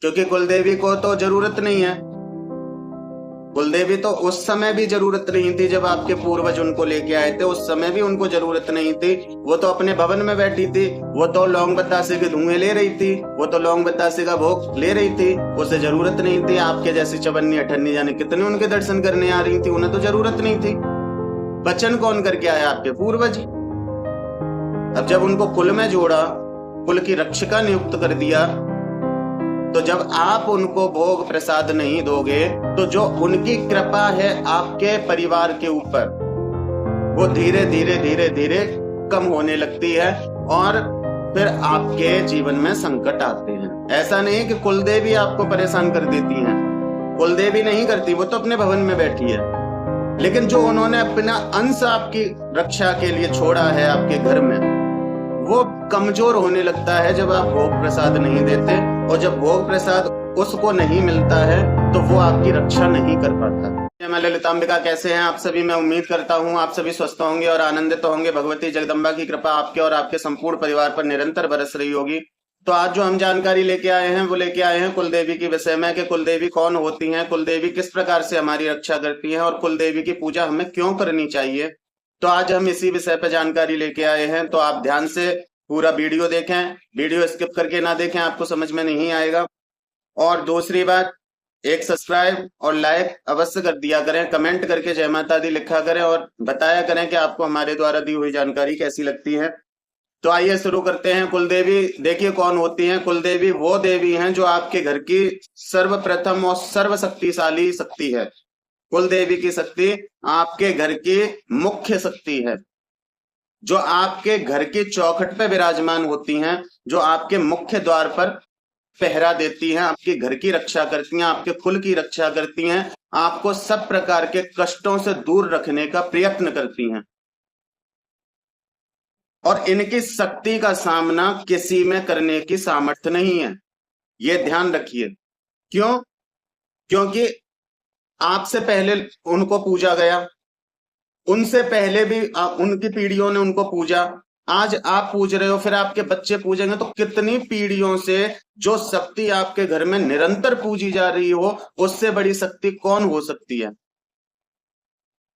क्योंकि कुलदेवी को तो जरूरत नहीं है। कुलदेवी तो उस समय भी जरूरत नहीं थी जब आपके पूर्वज उनको लेके आए थे, उस समय भी उनको जरूरत नहीं थी। वो तो अपने भवन में बैठी थी, वो तो लौंग बतासे के धुएं ले रही थी, वो तो लौंग बतासे का भोग ले रही थी। उसे जरूरत नहीं थी। आपके जैसी चवन्नी अठन्नी जाने कितने उनके दर्शन करने आ रही थी, उन्हें तो जरूरत नहीं थी। वचन कौन करके आया? आपके पूर्वज। अब जब उनको कुल में जोड़ा, कुल की रक्षिका नियुक्त कर दिया, तो जब आप उनको भोग प्रसाद नहीं दोगे तो जो उनकी कृपा है आपके परिवार के ऊपर, वो धीरे धीरे धीरे धीरे कम होने लगती है और फिर आपके जीवन में संकट आते हैं। ऐसा नहीं कि कुलदेवी आपको परेशान कर देती हैं, कुलदेवी नहीं करती, वो तो अपने भवन में बैठी है। लेकिन जो उन्होंने अपना अंश आपकी रक्षा के लिए छोड़ा है आपके घर में, वो कमजोर होने लगता है जब आप भोग प्रसाद नहीं देते। और जब भोग प्रसाद उसको नहीं मिलता है तो वो आपकी रक्षा नहीं कर पाता। मैं ललितांबिका, कैसे हैं आप सभी? मैं उम्मीद करता हूँ आप सभी स्वस्थ होंगे और आनंदित होंगे। भगवती जगदम्बा की कृपा आपके और आपके संपूर्ण परिवार पर निरंतर बरस रही होगी। तो आज जो हम जानकारी लेके आए हैं वो लेके आए हैं कुलदेवी के विषय में, कि कुलदेवी कौन होती हैं, कुलदेवी किस प्रकार से हमारी रक्षा करती हैं और कुलदेवी की पूजा हमें क्यों करनी चाहिए। तो आज हम इसी विषय पर जानकारी लेके आए हैं। तो आप ध्यान से पूरा वीडियो देखें, वीडियो स्किप करके ना देखें, आपको समझ में नहीं आएगा। और दूसरी बात, एक सब्सक्राइब और लाइक अवश्य कर दिया करें, कमेंट करके जय माता दी लिखा करें और बताया करें कि आपको हमारे द्वारा दी हुई जानकारी कैसी लगती है। तो आइए शुरू करते हैं। कुलदेवी देखिए कौन होती हैं। कुलदेवी वो देवी हैं जो आपके घर की सर्वप्रथम और सर्वशक्तिशाली शक्ति है। कुलदेवी की शक्ति आपके घर की मुख्य शक्ति है, जो आपके घर की चौखट पे विराजमान होती हैं, जो आपके मुख्य द्वार पर पहरा देती हैं, आपके घर की रक्षा करती हैं, आपके कुल की रक्षा करती हैं, आपको सब प्रकार के कष्टों से दूर रखने का प्रयत्न करती हैं। और इनकी शक्ति का सामना किसी में करने की सामर्थ्य नहीं है, ये ध्यान रखिए। क्यों? क्योंकि आपसे पहले उनको पूजा गया, उनसे पहले भी उनकी पीढ़ियों ने उनको पूजा, आज आप पूज रहे हो, फिर आपके बच्चे पूजेंगे। तो कितनी पीढ़ियों से जो शक्ति आपके घर में निरंतर पूजी जा रही हो, उससे बड़ी शक्ति कौन हो सकती है?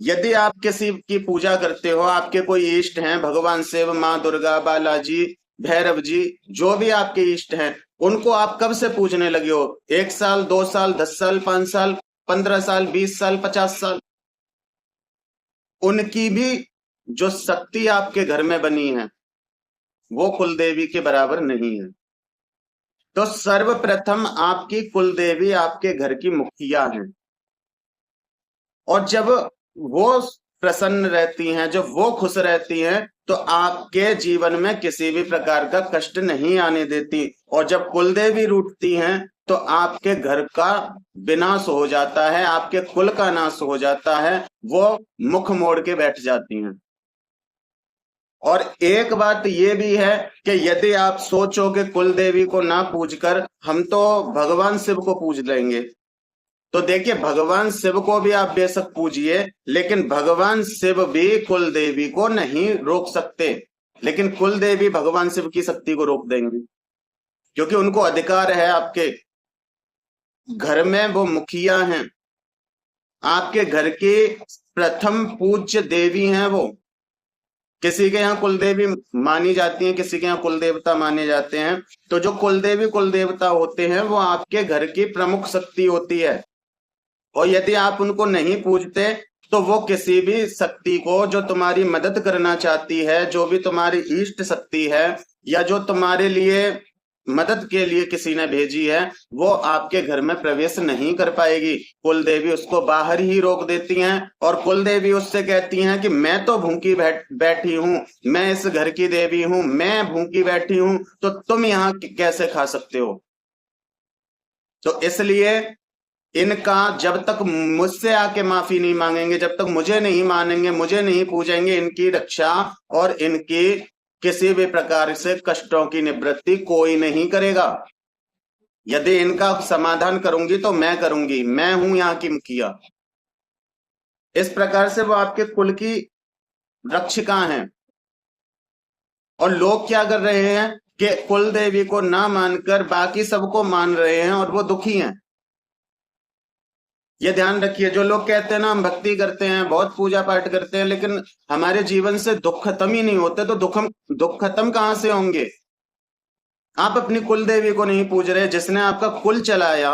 यदि आप किसी की पूजा करते हो, आपके कोई इष्ट हैं, भगवान शिव, माँ दुर्गा, बालाजी, भैरव जी, जो भी आपके इष्ट हैं, उनको आप कब से पूजने लगे हो? 1 साल, 2 साल, 10 साल, 5 साल, 15 साल, 20 साल, 50 साल? उनकी भी जो शक्ति आपके घर में बनी है वो कुलदेवी के बराबर नहीं है। तो सर्वप्रथम आपकी कुलदेवी आपके घर की मुखिया है। और जब वो प्रसन्न रहती हैं, जब वो खुश रहती हैं, तो आपके जीवन में किसी भी प्रकार का कष्ट नहीं आने देती। और जब कुलदेवी रूठती हैं तो आपके घर का विनाश हो जाता है, आपके कुल का नाश हो जाता है, वो मुख मोड़ के बैठ जाती हैं। और एक बात ये भी है कि यदि आप सोचो कि कुल देवी को ना पूजकर हम तो भगवान शिव को पूज लेंगे, तो देखिए भगवान शिव को भी आप बेशक पूजिए, लेकिन भगवान शिव भी कुल देवी को नहीं रोक सकते। लेकिन कुल देवी भगवान शिव की शक्ति को रोक देंगी, क्योंकि उनको अधिकार है। आपके घर में वो मुखिया हैं, आपके घर की प्रथम पूज्य देवी हैं वो। किसी के यहाँ कुलदेवी मानी जाती है, किसी के यहाँ कुल देवता माने जाते हैं। तो जो कुलदेवी कुल देवता होते हैं वो आपके घर की प्रमुख शक्ति होती है। और यदि आप उनको नहीं पूजते तो वो किसी भी शक्ति को जो तुम्हारी मदद करना चाहती है, जो भी तुम्हारी इष्ट शक्ति है या जो तुम्हारे लिए मदद के लिए किसी ने भेजी है, वो आपके घर में प्रवेश नहीं कर पाएगी। कुल देवी उसको बाहर ही रोक देती हैं और कुल देवी उससे कहती हैं कि मैं तो भूखी बैठी हूं, मैं इस घर की देवी हूं, मैं भूखी बैठी हूं, तो तुम यहाँ कैसे खा सकते हो? तो इसलिए इनका जब तक मुझसे आके माफी नहीं मांगेंगे, जब तक मुझे नहीं मानेंगे, मुझे नहीं पूजेंगे, इनकी रक्षा और इनकी किसी भी प्रकार से कष्टों की निवृत्ति कोई नहीं करेगा। यदि इनका समाधान करूंगी तो मैं करूंगी, मैं हूं यहाँ की मुखिया। इस प्रकार से वो आपके कुल की रक्षिका हैं। और लोग क्या कर रहे हैं कि कुल देवी को ना मानकर बाकी सबको मान रहे हैं और वो दुखी हैं। ये ध्यान रखिए, जो लोग कहते हैं ना हम भक्ति करते हैं, बहुत पूजा पाठ करते हैं, लेकिन हमारे जीवन से दुख खत्म ही नहीं होते, तो दुख खत्म कहां से होंगे? आप अपनी कुल देवी को नहीं पूज रहे, जिसने आपका कुल चलाया,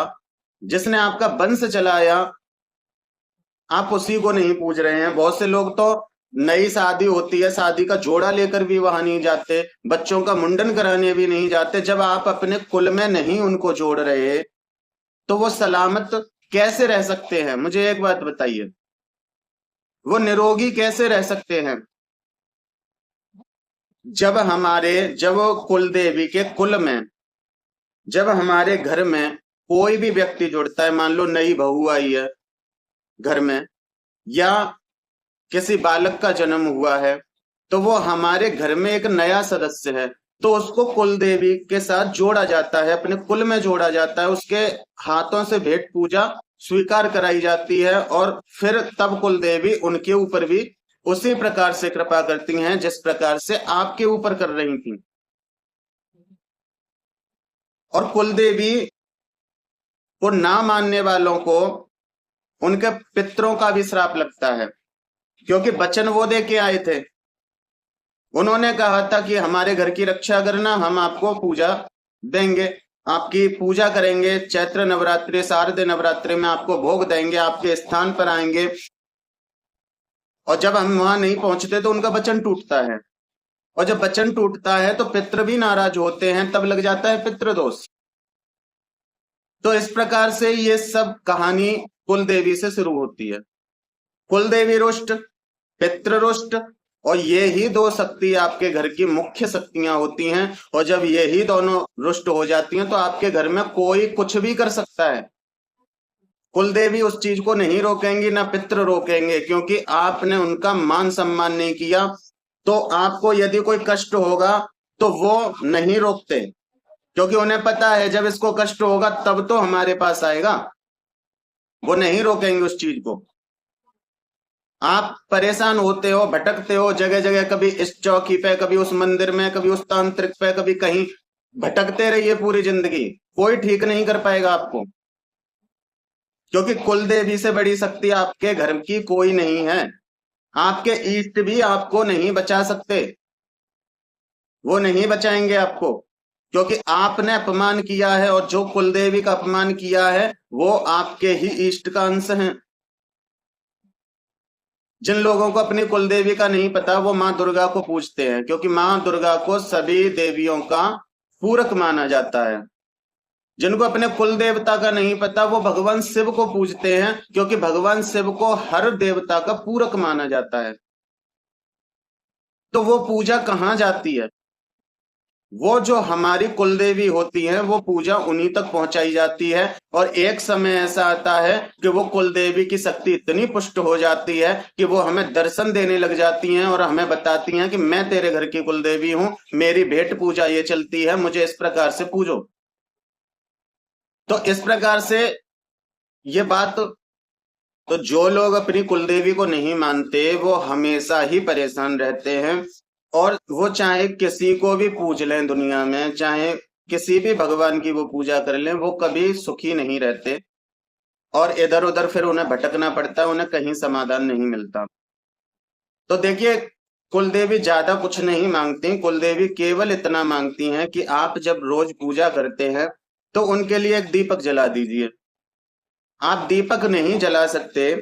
जिसने आपका वंश चलाया, आप उसी को नहीं पूज रहे हैं। बहुत से लोग तो नई शादी होती है, शादी का जोड़ा लेकर भी वहां नहीं जाते, बच्चों का मुंडन कराने भी नहीं जाते। जब आप अपने कुल में नहीं उनको जोड़ रहे तो वो सलामत कैसे रह सकते हैं? मुझे एक बात बताइए, वो निरोगी कैसे रह सकते हैं? जब कुल देवी के कुल में, जब हमारे घर में कोई भी व्यक्ति जुड़ता है, मान लो नई बहू आई है घर में, या किसी बालक का जन्म हुआ है, तो वो हमारे घर में एक नया सदस्य है, तो उसको कुल देवी के साथ जोड़ा जाता है, अपने कुल में जोड़ा जाता है, उसके हाथों से भेंट पूजा स्वीकार कराई जाती है, और फिर तब कुल देवी उनके ऊपर भी उसी प्रकार से कृपा करती हैं जिस प्रकार से आपके ऊपर कर रही थी। और कुल देवी को ना मानने वालों को उनके पितरों का भी श्राप लगता है, क्योंकि वचन वो दे के आए थे। उन्होंने कहा था कि हमारे घर की रक्षा करना, हम आपको पूजा देंगे, आपकी पूजा करेंगे, चैत्र नवरात्रि शारदीय नवरात्रि में आपको भोग देंगे, आपके स्थान पर आएंगे। और जब हम वहां नहीं पहुंचते तो उनका वचन टूटता है, और जब वचन टूटता है तो पितृ भी नाराज होते हैं, तब लग जाता है पितृदोष। तो इस प्रकार से ये सब कहानी कुल देवी से शुरू होती है। कुल देवी रुष्ट, पितृ रुष्ट, और ये ही दो शक्ति आपके घर की मुख्य शक्तियां होती हैं। और जब ये ही दोनों रुष्ट हो जाती हैं तो आपके घर में कोई कुछ भी कर सकता है। कुल देवी उस चीज को नहीं रोकेंगी, ना पितृ रोकेंगे, क्योंकि आपने उनका मान सम्मान नहीं किया। तो आपको यदि कोई कष्ट होगा तो वो नहीं रोकते, क्योंकि उन्हें पता है जब इसको कष्ट होगा तब तो हमारे पास आएगा। वो नहीं रोकेंगे उस चीज को। आप परेशान होते हो, भटकते हो जगह जगह, कभी इस चौकी पे, कभी उस मंदिर में, कभी उस तांत्रिक पे, कभी कहीं, भटकते रहिए पूरी जिंदगी, कोई ठीक नहीं कर पाएगा आपको, क्योंकि कुल देवी से बड़ी शक्ति आपके घर की कोई नहीं है। आपके इष्ट भी आपको नहीं बचा सकते, वो नहीं बचाएंगे आपको, क्योंकि आपने अपमान किया है, और जो कुल देवी का अपमान किया है वो आपके ही इष्ट का अंश है। जिन लोगों को अपनी कुल देवी का नहीं पता वो माँ दुर्गा को पूजते हैं, क्योंकि माँ दुर्गा को सभी देवियों का पूरक माना जाता है। जिनको अपने कुल देवता का नहीं पता वो भगवान शिव को पूजते हैं, क्योंकि भगवान शिव को हर देवता का पूरक माना जाता है। तो वो पूजा कहाँ जाती है? वो जो हमारी कुल देवी होती है वो पूजा उन्हीं तक पहुंचाई जाती है। और एक समय ऐसा आता है कि वो कुल देवी की शक्ति इतनी पुष्ट हो जाती है कि वो हमें दर्शन देने लग जाती हैं और हमें बताती हैं कि मैं तेरे घर की कुल देवी हूं, मेरी भेंट पूजा ये चलती है, मुझे इस प्रकार से पूजो। तो इस प्रकार से ये बात, तो जो लोग अपनी कुल देवी को नहीं मानते वो हमेशा ही परेशान रहते हैं। और वो चाहे किसी को भी पूज लें दुनिया में, चाहे किसी भी भगवान की वो पूजा कर लें, वो कभी सुखी नहीं रहते, और इधर उधर फिर उन्हें भटकना पड़ता है, उन्हें कहीं समाधान नहीं मिलता। तो देखिए, कुल देवी ज्यादा कुछ नहीं मांगती, कुल देवी केवल इतना मांगती हैं कि आप जब रोज पूजा करते हैं तो उनके लिए एक दीपक जला दीजिए। आप दीपक नहीं जला सकते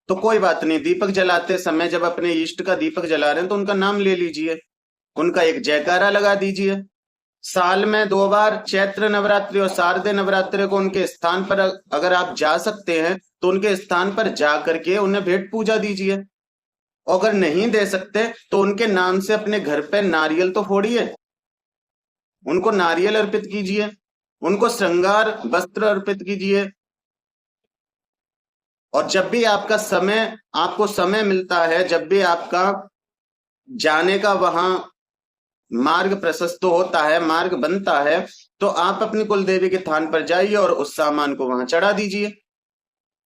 तो कोई बात नहीं, दीपक जलाते समय जब अपने इष्ट का दीपक जला रहे हैं तो उनका नाम ले लीजिए, उनका एक जयकारा लगा दीजिए। साल में 2 बार चैत्र नवरात्रि और शारदीय नवरात्रि को उनके स्थान पर अगर आप जा सकते हैं तो उनके स्थान पर जा करके उन्हें भेंट पूजा दीजिए। अगर नहीं दे सकते तो उनके नाम से अपने घर पे नारियल तो फोड़िए, उनको नारियल अर्पित कीजिए, उनको श्रृंगार वस्त्र अर्पित कीजिए। और जब भी आपको समय मिलता है, जब भी आपका जाने का वहां मार्ग प्रशस्त होता है, मार्ग बनता है, तो आप अपनी कुल देवी के थान पर जाइए और उस सामान को वहां चढ़ा दीजिए।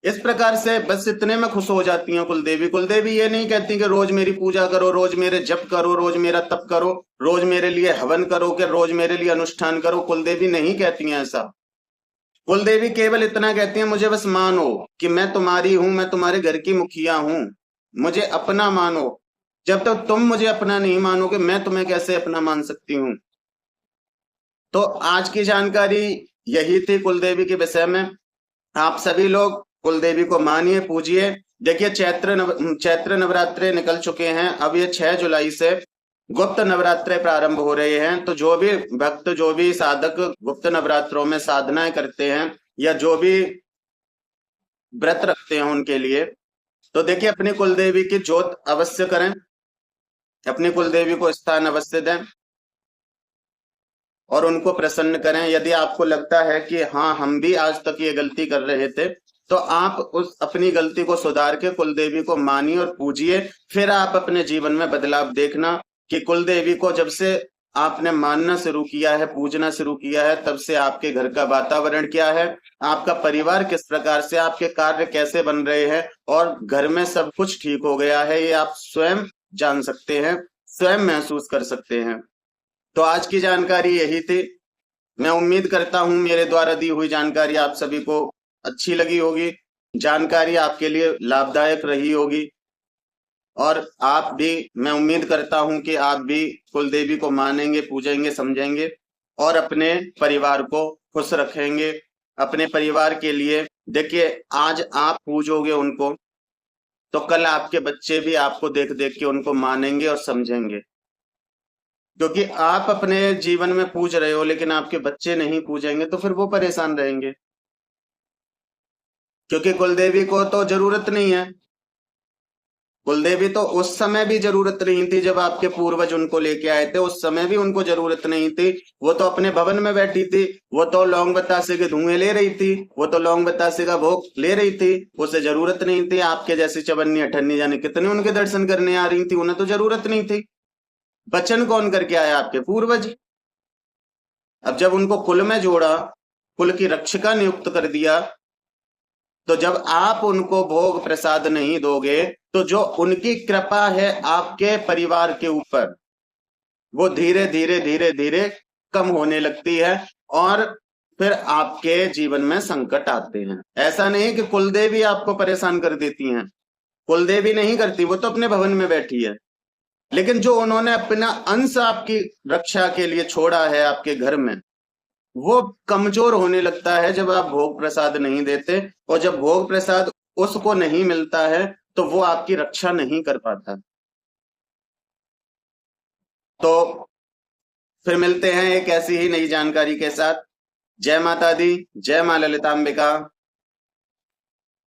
इस प्रकार से बस इतने में खुश हो जाती हैं कुलदेवी। कुलदेवी ये नहीं कहती कि रोज मेरी पूजा करो, रोज मेरे जप करो, रोज मेरा तप करो, रोज मेरे लिए हवन करो, कि रोज मेरे लिए अनुष्ठान करो। कुलदेवी नहीं कहती हैं ऐसा। कुलदेवी केवल इतना कहती हैं, मुझे बस मानो कि मैं तुम्हारी हूं, मैं तुम्हारे घर की मुखिया हूं, मुझे अपना मानो। जब तक तुम मुझे अपना नहीं मानोगे, मैं तुम्हें कैसे अपना मान सकती हूँ। तो आज की जानकारी यही थी कुलदेवी के विषय में। आप सभी लोग कुलदेवी को मानिए, पूजिए। देखिए चैत्र नवरात्रे निकल चुके हैं। अब ये 6 जुलाई से गुप्त नवरात्रे प्रारंभ हो रहे हैं। तो जो भी भक्त, जो भी साधक गुप्त नवरात्रों में साधनाएं करते हैं या जो भी व्रत रखते हैं उनके लिए, तो देखिए अपनी कुलदेवी की जोत अवश्य करें, अपनी कुलदेवी को स्थान अवश्य दें और उनको प्रसन्न करें। यदि आपको लगता है कि हाँ हम भी आज तक ये गलती कर रहे थे, तो आप उस अपनी गलती को सुधार के कुलदेवी को मानिए और पूजिए। फिर आप अपने जीवन में बदलाव देखना कि कुलदेवी को जब से आपने मानना शुरू किया है, पूजना शुरू किया है, तब से आपके घर का वातावरण क्या है, आपका परिवार किस प्रकार से, आपके कार्य कैसे बन रहे हैं और घर में सब कुछ ठीक हो गया है, ये आप स्वयं जान सकते हैं, स्वयं महसूस कर सकते हैं। तो आज की जानकारी यही थी। मैं उम्मीद करता हूं मेरे द्वारा दी हुई जानकारी आप सभी को अच्छी लगी होगी, जानकारी आपके लिए लाभदायक रही होगी और आप भी, मैं उम्मीद करता हूं कि आप भी कुलदेवी को मानेंगे, पूजेंगे, समझेंगे और अपने परिवार को खुश रखेंगे। अपने परिवार के लिए देखिए, आज आप पूजोगे उनको तो कल आपके बच्चे भी आपको देख देख के उनको मानेंगे और समझेंगे। क्योंकि आप अपने जीवन में पूज रहे हो लेकिन आपके बच्चे नहीं पूजेंगे तो फिर वो परेशान रहेंगे। क्योंकि कुलदेवी को तो जरूरत नहीं है। कुलदेवी तो उस समय भी जरूरत नहीं थी जब आपके पूर्वज उनको लेके आए थे, उस समय भी उनको जरूरत नहीं थी। वो तो अपने भवन में बैठी थी, वो तो लौंग बतासे के धुएं ले रही थी, वो तो लौंग बतासे का भोग ले रही थी। उसे जरूरत नहीं थी। आपके जैसी चवन्नी अठन्नी जाने कितने उनके दर्शन करने आ रही थी, उन्हें तो जरूरत नहीं थी। वचन कौन करके आया? आपके पूर्वज। अब जब उनको कुल में जोड़ा, कुल की रक्षिका नियुक्त कर दिया, तो जब आप उनको भोग प्रसाद नहीं दोगे तो जो उनकी कृपा है आपके परिवार के ऊपर, वो धीरे धीरे धीरे धीरे कम होने लगती है और फिर आपके जीवन में संकट आते हैं। ऐसा नहीं कि कुलदेवी आपको परेशान कर देती हैं, कुलदेवी नहीं करती, वो तो अपने भवन में बैठी है। लेकिन जो उन्होंने अपना अंश आपकी रक्षा के लिए छोड़ा है आपके घर में, वो कमजोर होने लगता है जब आप भोग प्रसाद नहीं देते। और जब भोग प्रसाद उसको नहीं मिलता है तो वो आपकी रक्षा नहीं कर पाता। तो फिर मिलते हैं एक ऐसी ही नई जानकारी के साथ। जय माता दी, जय मां ललितांबिका।